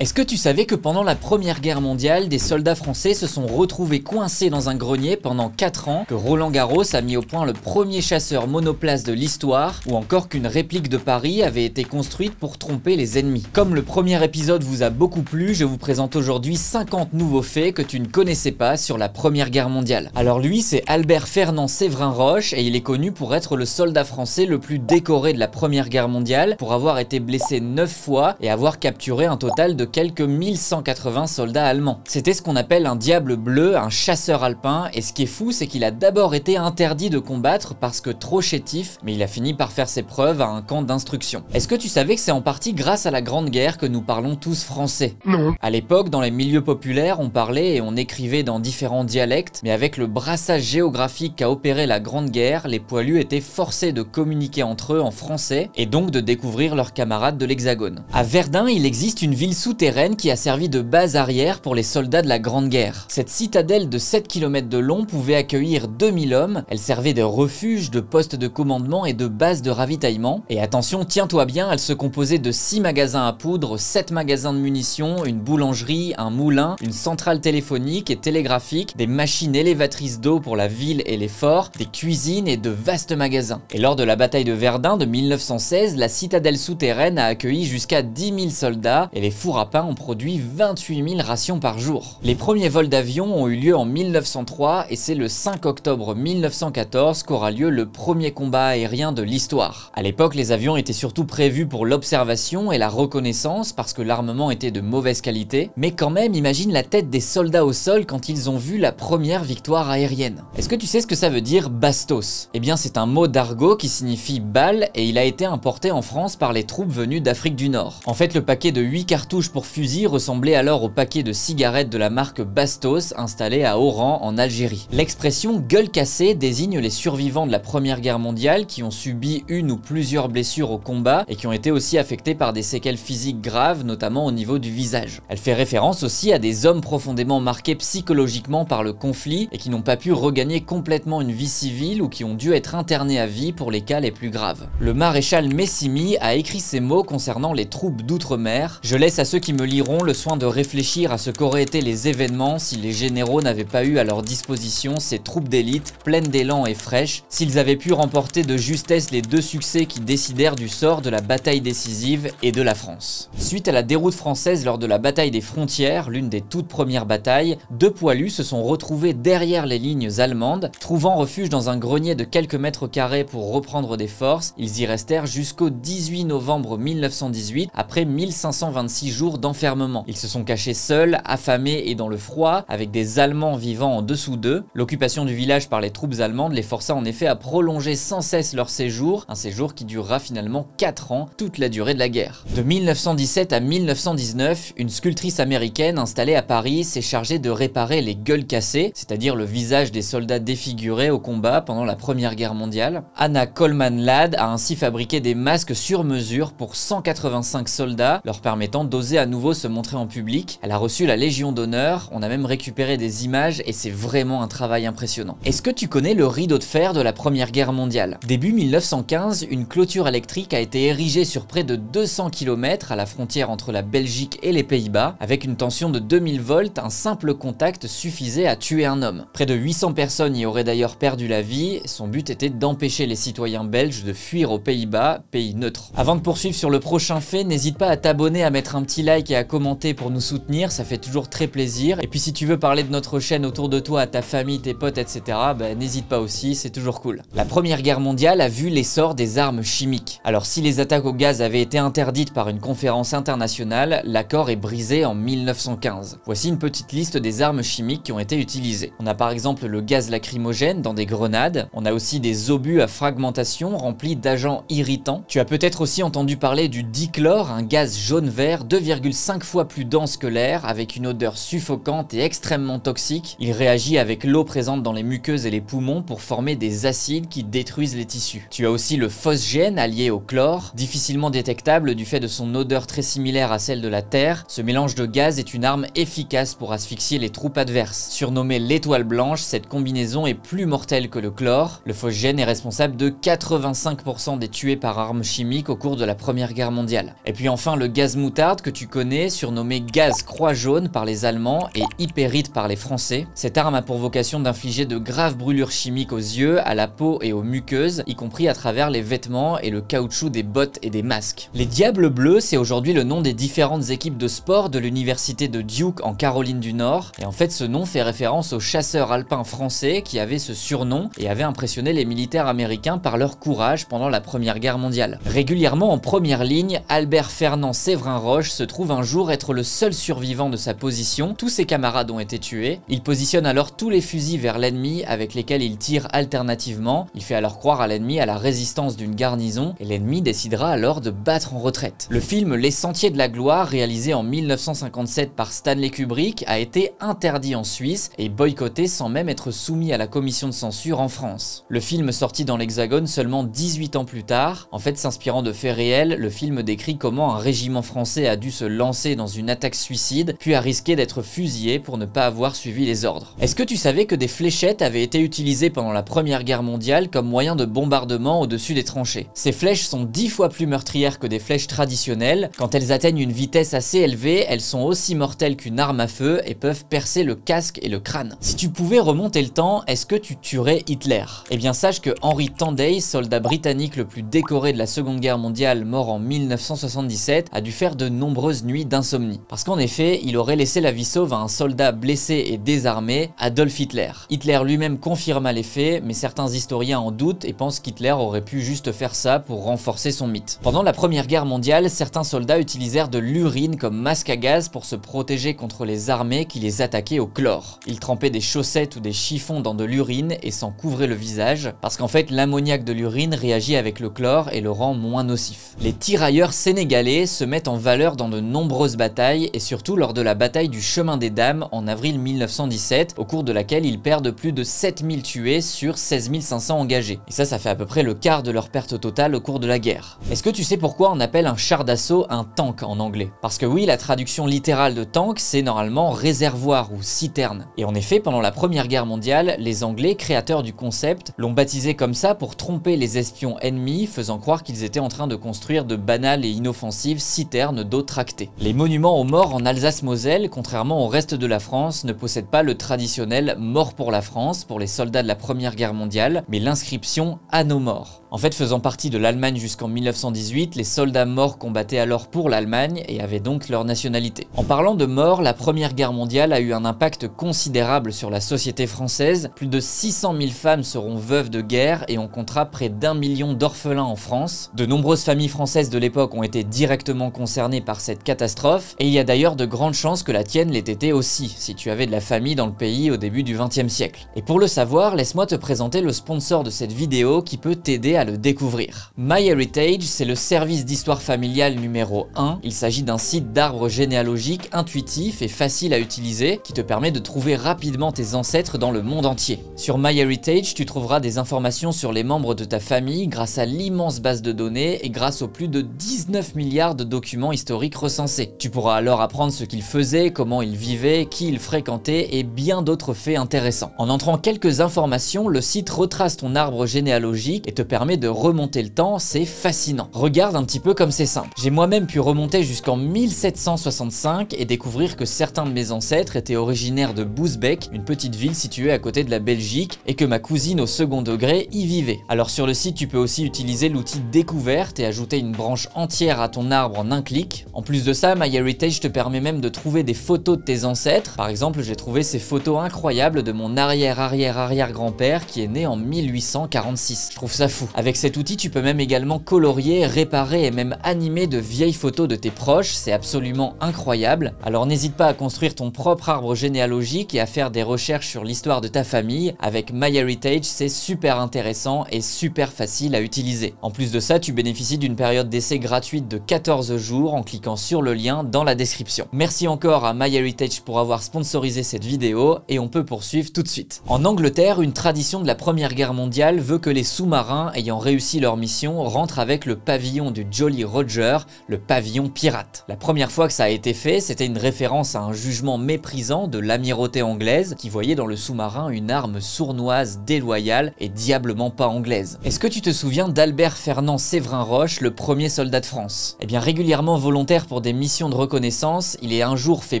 Est-ce que tu savais que pendant la Première Guerre mondiale, des soldats français se sont retrouvés coincés dans un grenier pendant 4 ans, que Roland Garros a mis au point le premier chasseur monoplace de l'histoire, ou encore qu'une réplique de Paris avait été construite pour tromper les ennemis? Comme le premier épisode vous a beaucoup plu, je vous présente aujourd'hui 50 nouveaux faits que tu ne connaissais pas sur la Première Guerre mondiale. Alors lui, c'est Albert Fernand Séverin-Roche et il est connu pour être le soldat français le plus décoré de la Première Guerre mondiale, pour avoir été blessé 9 fois et avoir capturé un total de quelques 1180 soldats allemands. C'était ce qu'on appelle un diable bleu, un chasseur alpin, et ce qui est fou, c'est qu'il a d'abord été interdit de combattre parce que trop chétif, mais il a fini par faire ses preuves à un camp d'instruction. Est-ce que tu savais que c'est en partie grâce à la Grande Guerre que nous parlons tous français? Non. À l'époque, dans les milieux populaires, on parlait et on écrivait dans différents dialectes, mais avec le brassage géographique qu'a opéré la Grande Guerre, les poilus étaient forcés de communiquer entre eux en français et donc de découvrir leurs camarades de l'Hexagone. À Verdun, il existe une ville souterraine qui a servi de base arrière pour les soldats de la Grande Guerre. Cette citadelle de 7 km de long pouvait accueillir 2000 hommes, elle servait de refuge, de poste de commandement et de base de ravitaillement. Et attention, tiens-toi bien, elle se composait de 6 magasins à poudre, 7 magasins de munitions, une boulangerie, un moulin, une centrale téléphonique et télégraphique, des machines élévatrices d'eau pour la ville et les forts, des cuisines et de vastes magasins. Et lors de la bataille de Verdun de 1916, la citadelle souterraine a accueilli jusqu'à 10 000 soldats et les fours à pain ont produit 28 000 rations par jour. Les premiers vols d'avion ont eu lieu en 1903 et c'est le 5 octobre 1914 qu'aura lieu le premier combat aérien de l'histoire. À l'époque, les avions étaient surtout prévus pour l'observation et la reconnaissance parce que l'armement était de mauvaise qualité, mais quand même, imagine la tête des soldats au sol quand ils ont vu la première victoire aérienne. Est-ce que tu sais ce que ça veut dire bastos? Eh bien, c'est un mot d'argot qui signifie balle et il a été importé en France par les troupes venues d'Afrique du Nord. En fait, le paquet de 8 cartouches pour fusil ressemblait alors au paquet de cigarettes de la marque Bastos installé à Oran en Algérie. L'expression gueule cassée désigne les survivants de la Première Guerre mondiale qui ont subi une ou plusieurs blessures au combat et qui ont été aussi affectés par des séquelles physiques graves, notamment au niveau du visage. Elle fait référence aussi à des hommes profondément marqués psychologiquement par le conflit et qui n'ont pas pu regagner complètement une vie civile ou qui ont dû être internés à vie pour les cas les plus graves. Le maréchal Messimy a écrit ces mots concernant les troupes d'outre-mer. Je laisse à ceux qui me liront le soin de réfléchir à ce qu'auraient été les événements si les généraux n'avaient pas eu à leur disposition ces troupes d'élite pleines d'élan et fraîches, s'ils avaient pu remporter de justesse les 2 succès qui décidèrent du sort de la bataille décisive et de la France. Suite à la déroute française lors de la bataille des frontières, l'une des toutes premières batailles, 2 poilus se sont retrouvés derrière les lignes allemandes, trouvant refuge dans un grenier de quelques mètres carrés pour reprendre des forces. Ils y restèrent jusqu'au 18 novembre 1918 après 1526 jours d'enfermement. Ils se sont cachés seuls, affamés et dans le froid, avec des Allemands vivant en dessous d'eux. L'occupation du village par les troupes allemandes les força en effet à prolonger sans cesse leur séjour, un séjour qui durera finalement 4 ans, toute la durée de la guerre. De 1917 à 1919, une sculptrice américaine installée à Paris s'est chargée de réparer les gueules cassées, c'est-à-dire le visage des soldats défigurés au combat pendant la Première Guerre mondiale. Anna Coleman Ladd a ainsi fabriqué des masques sur mesure pour 185 soldats, leur permettant d'oser à nouveau se montrer en public. Elle a reçu la Légion d'honneur, on a même récupéré des images et c'est vraiment un travail impressionnant. Est-ce que tu connais le rideau de fer de la Première Guerre mondiale? Début 1915, une clôture électrique a été érigée sur près de 200 km à la frontière entre la Belgique et les Pays-Bas. Avec une tension de 2000 volts, un simple contact suffisait à tuer un homme. Près de 800 personnes y auraient d'ailleurs perdu la vie. Son but était d'empêcher les citoyens belges de fuir aux Pays-Bas, pays neutre. Avant de poursuivre sur le prochain fait, n'hésite pas à t'abonner, à mettre un petit like et à commenter pour nous soutenir, ça fait toujours très plaisir. Et puis si tu veux parler de notre chaîne autour de toi, à ta famille, tes potes, etc., n'hésite pas aussi, c'est toujours cool. La Première Guerre mondiale a vu l'essor des armes chimiques. Alors si les attaques au gaz avaient été interdites par une conférence internationale, l'accord est brisé en 1915. Voici une petite liste des armes chimiques qui ont été utilisées. On a par exemple le gaz lacrymogène dans des grenades, on a aussi des obus à fragmentation remplis d'agents irritants. Tu as peut-être aussi entendu parler du dichlore, un gaz jaune-vert 2,5 fois plus dense que l'air, avec une odeur suffocante et extrêmement toxique. Il réagit avec l'eau présente dans les muqueuses et les poumons pour former des acides qui détruisent les tissus. Tu as aussi le phosgène allié au chlore, difficilement détectable du fait de son odeur très similaire à celle de la terre. Ce mélange de gaz est une arme efficace pour asphyxier les troupes adverses. Surnommée l'étoile blanche, cette combinaison est plus mortelle que le chlore. Le phosgène est responsable de 85% des tués par arme chimique au cours de la Première Guerre mondiale. Et puis enfin le gaz moutarde que tu tu connais, surnommée gaz croix jaune par les Allemands et hyperite par les Français. Cette arme a pour vocation d'infliger de graves brûlures chimiques aux yeux, à la peau et aux muqueuses, y compris à travers les vêtements et le caoutchouc des bottes et des masques. Les Diables Bleus, c'est aujourd'hui le nom des différentes équipes de sport de l'université de Duke en Caroline du Nord, et en fait ce nom fait référence aux chasseurs alpins français qui avaient ce surnom et avaient impressionné les militaires américains par leur courage pendant la Première Guerre mondiale. Régulièrement en première ligne, Albert Fernand Séverin-Roche se trouve un jour être le seul survivant de sa position, tous ses camarades ont été tués. Il positionne alors tous les fusils vers l'ennemi avec lesquels il tire alternativement. Il fait alors croire à l'ennemi à la résistance d'une garnison et l'ennemi décidera alors de battre en retraite. Le film Les Sentiers de la Gloire, réalisé en 1957 par Stanley Kubrick, a été interdit en Suisse et boycotté sans même être soumis à la commission de censure en France. Le film sorti dans l'Hexagone seulement 18 ans plus tard, en fait s'inspirant de faits réels, le film décrit comment un régiment français a dû se lancer dans une attaque suicide, puis a risqué d'être fusillé pour ne pas avoir suivi les ordres. Est-ce que tu savais que des fléchettes avaient été utilisées pendant la Première Guerre mondiale comme moyen de bombardement au-dessus des tranchées? Ces flèches sont 10 fois plus meurtrières que des flèches traditionnelles. Quand elles atteignent une vitesse assez élevée, elles sont aussi mortelles qu'une arme à feu et peuvent percer le casque et le crâne. Si tu pouvais remonter le temps, est-ce que tu tuerais Hitler? Eh bien sache que Henry Tanday, soldat britannique le plus décoré de la Seconde Guerre mondiale, mort en 1977, a dû faire de nombreuses nuits d'insomnie. Parce qu'en effet, il aurait laissé la vie sauve à un soldat blessé et désarmé, Adolf Hitler. Hitler lui-même confirma les faits, mais certains historiens en doutent et pensent qu'Hitler aurait pu juste faire ça pour renforcer son mythe. Pendant la Première Guerre mondiale, certains soldats utilisèrent de l'urine comme masque à gaz pour se protéger contre les armées qui les attaquaient au chlore. Ils trempaient des chaussettes ou des chiffons dans de l'urine et s'en couvraient le visage, parce qu'en fait l'ammoniac de l'urine réagit avec le chlore et le rend moins nocif. Les tirailleurs sénégalais se mettent en valeur dans de nombreuses batailles et surtout lors de la bataille du Chemin des Dames en avril 1917, au cours de laquelle ils perdent plus de 7000 tués sur 16 500 engagés. Et ça fait à peu près le quart de leur perte totale au cours de la guerre. Est-ce que tu sais pourquoi on appelle un char d'assaut un tank en anglais? Parce que oui, la traduction littérale de tank, c'est normalement réservoir ou citerne. Et en effet, pendant la Première Guerre mondiale, les Anglais, créateurs du concept, l'ont baptisé comme ça pour tromper les espions ennemis, faisant croire qu'ils étaient en train de construire de banales et inoffensives citernes d'eau tractée. Les monuments aux morts en Alsace-Moselle, contrairement au reste de la France, ne possèdent pas le traditionnel mort pour la France, pour les soldats de la Première Guerre mondiale, mais l'inscription à nos morts. En fait, faisant partie de l'Allemagne jusqu'en 1918, les soldats morts combattaient alors pour l'Allemagne et avaient donc leur nationalité. En parlant de morts, la Première Guerre mondiale a eu un impact considérable sur la société française. Plus de 600 000 femmes seront veuves de guerre et on comptera près d'1 million d'orphelins en France. De nombreuses familles françaises de l'époque ont été directement concernées par cette catastrophe et il y a d'ailleurs de grandes chances que la tienne l'ait été aussi, si tu avais de la famille dans le pays au début du XXe siècle. Et pour le savoir, laisse-moi te présenter le sponsor de cette vidéo qui peut t'aider à le découvrir. MyHeritage, c'est le service d'histoire familiale numéro 1. Il s'agit d'un site d'arbre généalogique intuitif et facile à utiliser qui te permet de trouver rapidement tes ancêtres dans le monde entier. Sur MyHeritage, tu trouveras des informations sur les membres de ta famille grâce à l'immense base de données et grâce aux plus de 19 milliards de documents historiques recensés. Tu pourras alors apprendre ce qu'ils faisaient, comment ils vivaient, qui ils fréquentaient et bien d'autres faits intéressants. En entrant quelques informations, le site retrace ton arbre généalogique et te permet de remonter le temps, c'est fascinant. Regarde un petit peu comme c'est simple. J'ai moi-même pu remonter jusqu'en 1765 et découvrir que certains de mes ancêtres étaient originaires de Bousbecque, une petite ville située à côté de la Belgique, et que ma cousine au second degré y vivait. Alors sur le site, tu peux aussi utiliser l'outil découverte et ajouter une branche entière à ton arbre en un clic. En plus de ça, MyHeritage te permet même de trouver des photos de tes ancêtres. Par exemple, j'ai trouvé ces photos incroyables de mon arrière-arrière-arrière-grand-père qui est né en 1846. Je trouve ça fou. Avec cet outil, tu peux même également colorier, réparer et même animer de vieilles photos de tes proches, c'est absolument incroyable. Alors n'hésite pas à construire ton propre arbre généalogique et à faire des recherches sur l'histoire de ta famille. Avec MyHeritage, c'est super intéressant et super facile à utiliser. En plus de ça, tu bénéficies d'une période d'essai gratuite de 14 jours en cliquant sur le lien dans la description. Merci encore à MyHeritage pour avoir sponsorisé cette vidéo et on peut poursuivre tout de suite. En Angleterre, une tradition de la Première Guerre mondiale veut que les sous-marins aient ayant réussi leur mission rentrent avec le pavillon du Jolly Roger, le pavillon pirate. La première fois que ça a été fait, c'était une référence à un jugement méprisant de l'amirauté anglaise qui voyait dans le sous-marin une arme sournoise, déloyale et diablement pas anglaise. Est-ce que tu te souviens d'Albert Fernand Séverin Roche, le premier soldat de France? Eh bien, régulièrement volontaire pour des missions de reconnaissance, il est un jour fait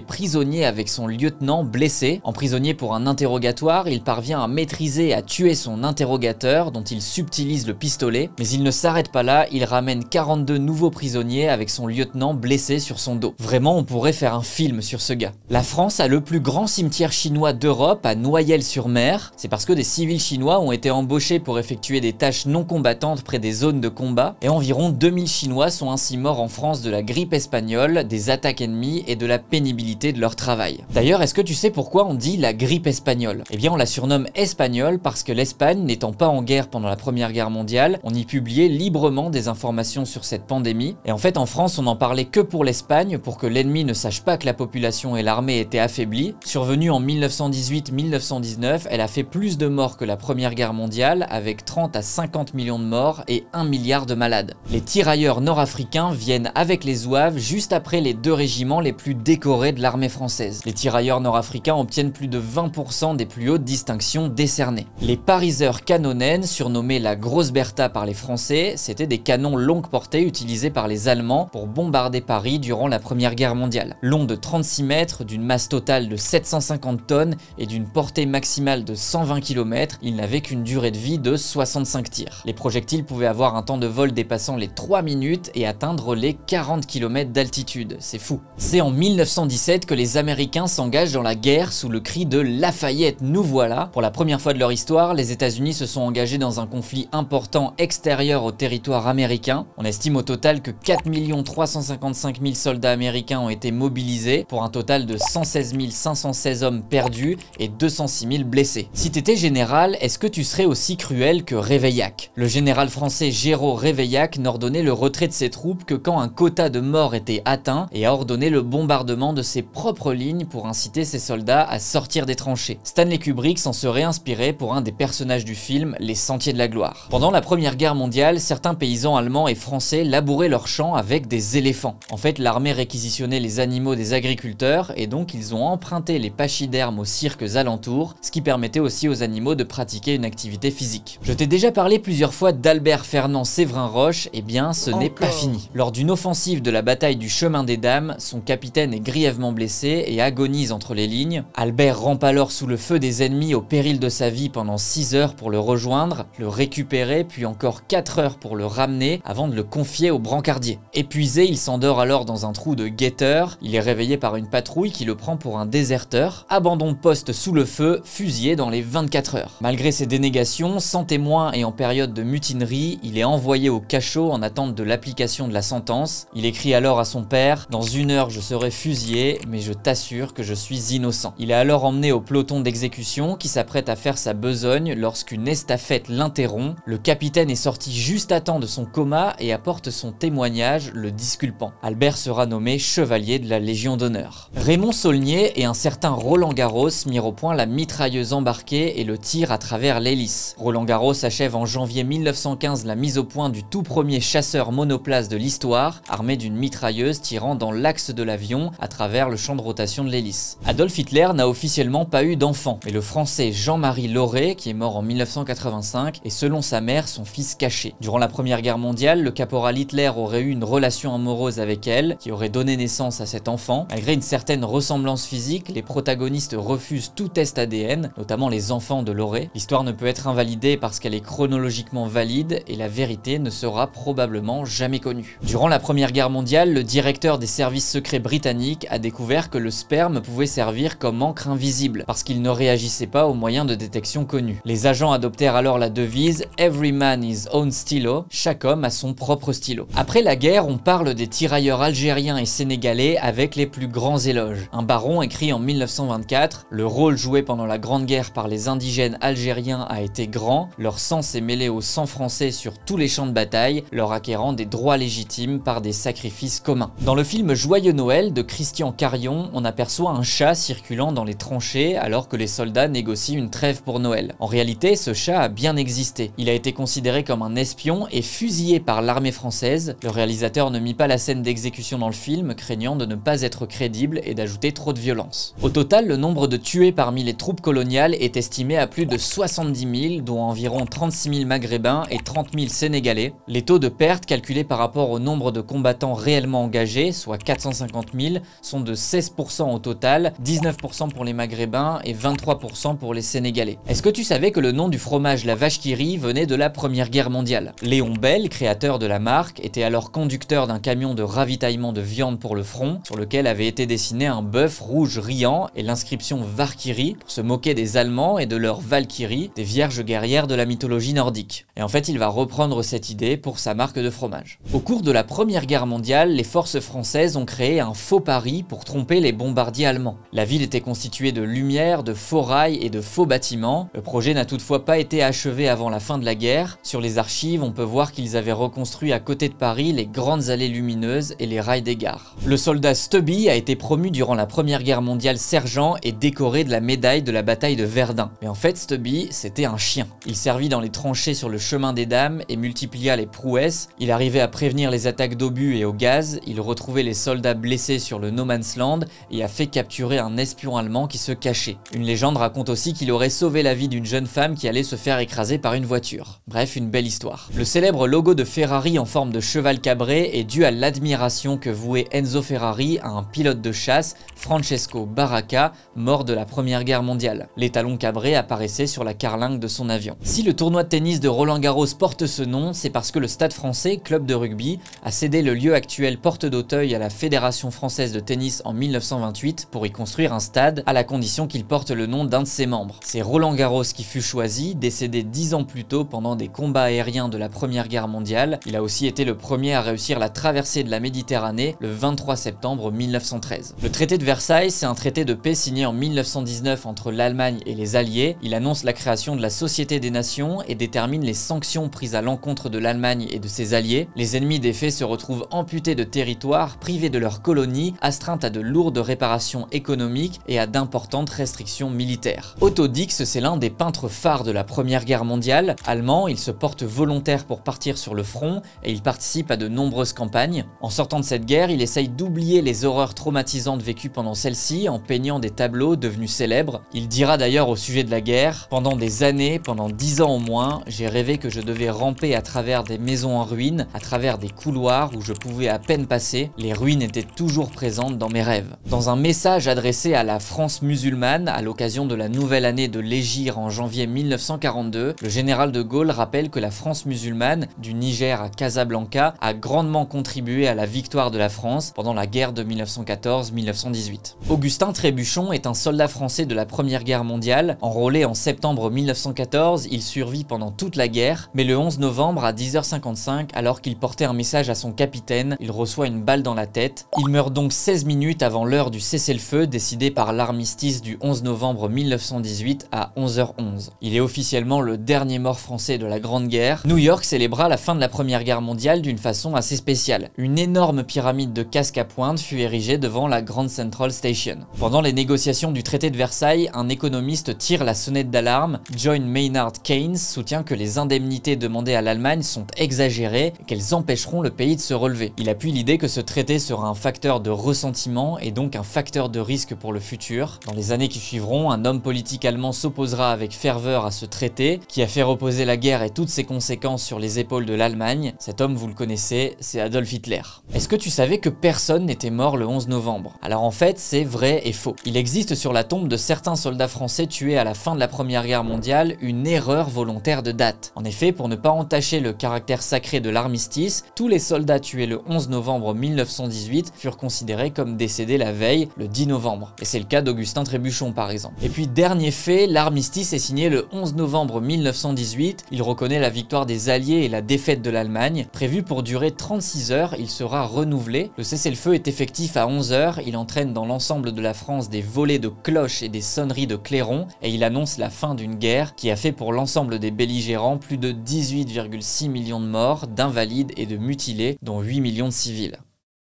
prisonnier avec son lieutenant blessé. En prisonnier pour un interrogatoire, il parvient à maîtriser et à tuer son interrogateur dont il subtilise le pistolet, mais il ne s'arrête pas là, il ramène 42 nouveaux prisonniers avec son lieutenant blessé sur son dos. Vraiment, on pourrait faire un film sur ce gars. La France a le plus grand cimetière chinois d'Europe à Noyelles-sur-Mer. C'est parce que des civils chinois ont été embauchés pour effectuer des tâches non combattantes près des zones de combat, et environ 2000 Chinois sont ainsi morts en France de la grippe espagnole, des attaques ennemies et de la pénibilité de leur travail. D'ailleurs, est-ce que tu sais pourquoi on dit la grippe espagnole? Eh bien, on la surnomme espagnole parce que l'Espagne, n'étant pas en guerre pendant la Première Guerre mondiale, on y publiait librement des informations sur cette pandémie, et en fait en France on n'en parlait que pour l'Espagne pour que l'ennemi ne sache pas que la population et l'armée étaient affaiblies. Survenue en 1918-1919, elle a fait plus de morts que la Première Guerre mondiale, avec 30 à 50 millions de morts et 1 milliard de malades. Les tirailleurs nord-africains viennent avec les zouaves juste après les deux régiments les plus décorés de l'armée française. Les tirailleurs nord-africains obtiennent plus de 20% des plus hautes distinctions décernées. Les Pariseurs Canonen, surnommés la Grosse Bertha par les Français, c'était des canons longue portée utilisés par les Allemands pour bombarder Paris durant la Première Guerre mondiale. Longs de 36 mètres, d'une masse totale de 750 tonnes et d'une portée maximale de 120 km, ils n'avaient qu'une durée de vie de 65 tirs. Les projectiles pouvaient avoir un temps de vol dépassant les 3 minutes et atteindre les 40 km d'altitude. C'est fou. C'est en 1917 que les Américains s'engagent dans la guerre sous le cri de Lafayette, nous voilà. Pour la première fois de leur histoire, les États-Unis se sont engagés dans un conflit important extérieur au territoire américain. On estime au total que 4 355 000 soldats américains ont été mobilisés pour un total de 116 516 hommes perdus et 206 000 blessés. Si t'étais général, est-ce que tu serais aussi cruel que Réveillac? Le général français Géraud Réveillac n'ordonnait le retrait de ses troupes que quand un quota de morts était atteint et a ordonné le bombardement de ses propres lignes pour inciter ses soldats à sortir des tranchées. Stanley Kubrick s'en serait inspiré pour un des personnages du film Les Sentiers de la Gloire. Pendant la Première Guerre mondiale, certains paysans allemands et français labouraient leurs champs avec des éléphants. En fait, l'armée réquisitionnait les animaux des agriculteurs et donc ils ont emprunté les pachydermes aux cirques alentours, ce qui permettait aussi aux animaux de pratiquer une activité physique. Je t'ai déjà parlé plusieurs fois d'Albert Fernand Séverin Roche, et bien ce n'est pas fini. Lors d'une offensive de la bataille du Chemin des Dames, son capitaine est grièvement blessé et agonise entre les lignes. Albert rampe alors sous le feu des ennemis au péril de sa vie pendant 6 heures pour le rejoindre, le récupérer, puis encore 4 heures pour le ramener avant de le confier au brancardier. Épuisé, il s'endort alors dans un trou de guetteur. Il est réveillé par une patrouille qui le prend pour un déserteur. Abandon de poste sous le feu, fusillé dans les 24 heures. Malgré ses dénégations, sans témoin et en période de mutinerie, il est envoyé au cachot en attente de l'application de la sentence. Il écrit alors à son père: « Dans 1 heure, je serai fusillé, mais je t'assure que je suis innocent. » Il est alors emmené au peloton d'exécution qui s'apprête à faire sa besogne lorsqu'une estafette l'interrompt. Le capitaine est sorti juste à temps de son coma et apporte son témoignage, le disculpant. Albert sera nommé chevalier de la Légion d'honneur. Raymond Saulnier et un certain Roland Garros mirent au point la mitrailleuse embarquée et le tir à travers l'hélice. Roland Garros achève en janvier 1915 la mise au point du tout premier chasseur monoplace de l'histoire, armé d'une mitrailleuse tirant dans l'axe de l'avion à travers le champ de rotation de l'hélice. Adolf Hitler n'a officiellement pas eu d'enfant, mais le français Jean-Marie Lauré, qui est mort en 1985, est selon sa mère son fils caché. Durant la Première Guerre mondiale, le caporal Hitler aurait eu une relation amoureuse avec elle, qui aurait donné naissance à cet enfant. Malgré une certaine ressemblance physique, les protagonistes refusent tout test ADN, notamment les enfants de Lauré. L'histoire ne peut être invalidée parce qu'elle est chronologiquement valide et la vérité ne sera probablement jamais connue. Durant la Première Guerre mondiale, le directeur des services secrets britanniques a découvert que le sperme pouvait servir comme encre invisible parce qu'il ne réagissait pas aux moyens de détection connus. Les agents adoptèrent alors la devise « Every man his own stylo », chaque homme a son propre stylo. Après la guerre, on parle des tirailleurs algériens et sénégalais avec les plus grands éloges. Un baron écrit en 1924 « Le rôle joué pendant la Grande Guerre par les indigènes algériens a été grand, leur sang s'est mêlé au sang français sur tous les champs de bataille, leur acquérant des droits légitimes par des sacrifices communs. » Dans le film Joyeux Noël de Christian Carion, on aperçoit un chat circulant dans les tranchées alors que les soldats négocient une trêve pour Noël. En réalité, ce chat a bien existé. Il a été considéré comme un espion et fusillé par l'armée française. Le réalisateur ne mit pas la scène d'exécution dans le film, craignant de ne pas être crédible et d'ajouter trop de violence. Au total, le nombre de tués parmi les troupes coloniales est estimé à plus de 70 000, dont environ 36 000 maghrébins et 30 000 sénégalais. Les taux de perte calculés par rapport au nombre de combattants réellement engagés, soit 450 000, sont de 16% au total, 19% pour les maghrébins et 23% pour les sénégalais. Est-ce que tu savais que le nom du fromage la vache qui rit venait de la Première Guerre mondiale? Léon Bell, créateur de la marque, était alors conducteur d'un camion de ravitaillement de viande pour le front, sur lequel avait été dessiné un bœuf rouge riant et l'inscription Valkyrie pour se moquer des Allemands et de leurs Valkyries, des vierges guerrières de la mythologie nordique. Et en fait, il va reprendre cette idée pour sa marque de fromage. Au cours de la Première Guerre mondiale, les forces françaises ont créé un faux Paris pour tromper les bombardiers allemands. La ville était constituée de lumières, de faux rails et de faux bâtiments. Le projet n'a toutefois pas été achevé avant la fin de la guerre. Sur les archives, on peut voir qu'ils avaient reconstruit à côté de Paris les grandes allées lumineuses et les rails des gares. Le soldat Stubby a été promu durant la Première Guerre mondiale sergent et décoré de la médaille de la bataille de Verdun. Mais en fait, Stubby, c'était un chien. Il servit dans les tranchées sur le chemin des dames et multiplia les prouesses. Il arrivait à prévenir les attaques d'obus et au gaz. Il retrouvait les soldats blessés sur le No Man's Land et a fait capturer un espion allemand qui se cachait. Une légende raconte aussi qu'il aurait sauvé la vie d'une jeune femme qui allait se faire écraser par une voiture. Bref, une belle histoire. Le célèbre logo de Ferrari en forme de cheval cabré est dû à l'admiration que vouait Enzo Ferrari à un pilote de chasse, Francesco Baracca, mort de la Première Guerre mondiale. L'étalon cabré apparaissait sur la carlingue de son avion. Si le tournoi de tennis de Roland-Garros porte ce nom, c'est parce que le Stade français, club de rugby, a cédé le lieu actuel Porte d'Auteuil à la Fédération française de tennis en 1928 pour y construire un stade, à la condition qu'il porte le nom d'un de ses membres. C'est Roland Garros qui fut choisi, décédé 10 ans plus tôt pendant des combats aériens de la Première Guerre mondiale. Il a aussi été le premier à réussir la traversée de la Méditerranée le 23 septembre 1913. Le traité de Versailles, c'est un traité de paix signé en 1919 entre l'Allemagne et les Alliés. Il annonce la création de la Société des Nations et détermine les sanctions prises à l'encontre de l'Allemagne et de ses alliés. Les ennemis des faits se retrouvent amputés de territoire, privés de leurs colonies, astreints à de lourdes réparations économiques et à d'importantes restrictions militaires. Otto Dix, c'est l'un des peintres phares de la Première Guerre mondiale. Allemand, il se porte volontaire pour partir sur le front et il participe à de nombreuses campagnes. En sortant de cette guerre, il essaye d'oublier les horreurs traumatisantes vécues pendant celle-ci en peignant des tableaux devenus célèbres. Il dira d'ailleurs au sujet de la guerre: pendant des années, pendant 10 ans au moins, j'ai rêvé que je devais ramper à travers des maisons en ruine, à travers des couloirs où je pouvais à peine passer. Les ruines étaient toujours présentes dans mes rêves. Dans un message adressé à la France musulmane à l'occasion de la nouvelle année de l'Hégire en janvier 1942, le général de Gaulle rappelle que la France musulmane, du Niger à Casablanca, a grandement contribué à la victoire de la France pendant la guerre de 1914-1918. Augustin Trébuchon est un soldat français de la Première Guerre mondiale. Enrôlé en septembre 1914, il survit pendant toute la guerre, mais le 11 novembre à 10h55, alors qu'il portait un message à son capitaine, il reçoit une balle dans la tête. Il meurt donc 16 minutes avant l'heure du cessez-le-feu décidé par l'armistice du 11 novembre 1918 à 11h11. Il est officiellement le dernier mort français de la Grande Guerre. New York célébra la fin de la Première Guerre mondiale d'une façon assez spéciale. Une énorme pyramide de casques à pointe fut érigée devant la Grand Central Station. Pendant les négociations du traité de Versailles, un économiste tire la sonnette d'alarme. John Maynard Keynes soutient que les indemnités demandées à l'Allemagne sont exagérées et qu'elles empêcheront le pays de se relever. Il appuie l'idée que ce traité sera un facteur de ressentiment et donc un facteur de risque pour le futur. Dans les années qui suivront, un homme politique allemand s'opposera avec ferveur à ce traité qui a fait reposer la guerre et toutes ses conséquences sur les épaules de l'Allemagne. Cet homme, vous le connaissez, c'est Adolf Hitler. Est-ce que tu savais que personne n'était mort le 11 novembre? Alors en fait, c'est vrai et faux. Il existe sur la tombe de certains soldats français tués à la fin de la Première Guerre mondiale une erreur volontaire de date. En effet, pour ne pas entacher le caractère sacré de l'armistice, tous les soldats tués le 11 novembre 1918 furent considérés comme décédés la veille, le 10 novembre. Et c'est le cas d'Augustin Trébuchon par exemple. Et puis dernier fait, l'armistice est signé le 11 novembre 1918. Il reconnaît la victoire des Alliés et la défaite de l'Allemagne. Prévu pour durer 36 heures, il sera renouvelé. Le cessez-le-feu est effectif à 11 heures. Il entraîne dans l'ensemble de la France des volées de cloches et des sonneries de clairons. Et il annonce la fin d'une guerre qui a fait pour l'ensemble des belligérants plus de 18,6 millions de morts, d'invalides et de mutilés, dont 8 millions de civils.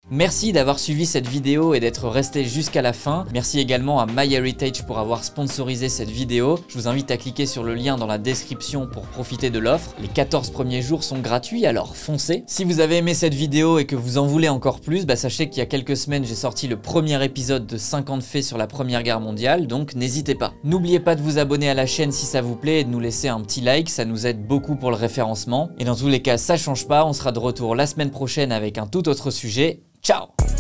Merci d'avoir suivi cette vidéo et d'être resté jusqu'à la fin. Merci également à MyHeritage pour avoir sponsorisé cette vidéo. Je vous invite à cliquer sur le lien dans la description pour profiter de l'offre. Les 14 premiers jours sont gratuits, alors foncez. Si vous avez aimé cette vidéo et que vous en voulez encore plus, sachez qu'il y a quelques semaines j'ai sorti le premier épisode de 50 faits sur la Première Guerre mondiale, donc n'hésitez pas. N'oubliez pas de vous abonner à la chaîne si ça vous plaît et de nous laisser un petit like, ça nous aide beaucoup pour le référencement. Et dans tous les cas, ça change pas, on sera de retour la semaine prochaine avec un tout autre sujet. Ciao!